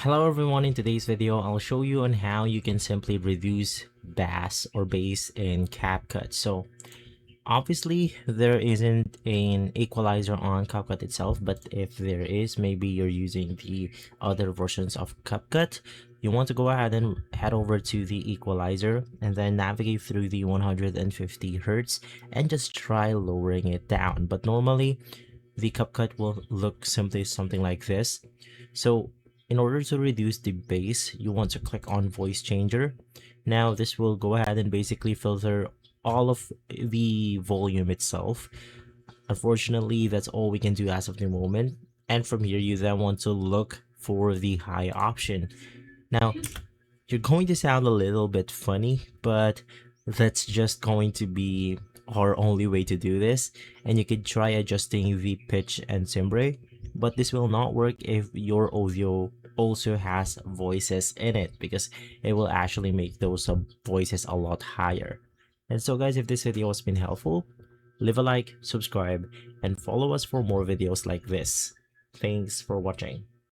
Hello everyone, in today's video I'll show you on how you can simply reduce bass or bass in CapCut. So obviously there isn't an equalizer on CapCut itself, but if there is, maybe you're using the other versions of CapCut, you want to go ahead and head over to the equalizer and then navigate through the 150 hertz and just try lowering it down. But normally the CapCut will look simply something like this. So in order to reduce the bass, you want to click on voice changer. Now this will go ahead and basically filter all of the volume itself. Unfortunately, that's all we can do as of the moment. And from here, you then want to look for the high option. Now, you're going to sound a little bit funny, but that's just going to be our only way to do this. And you could try adjusting the pitch and timbre, but this will not work if your audio also has voices in it, because it will actually make those voices a lot higher. And so guys, if this video has been helpful, leave a like, subscribe, and follow us for more videos like this. Thanks for watching.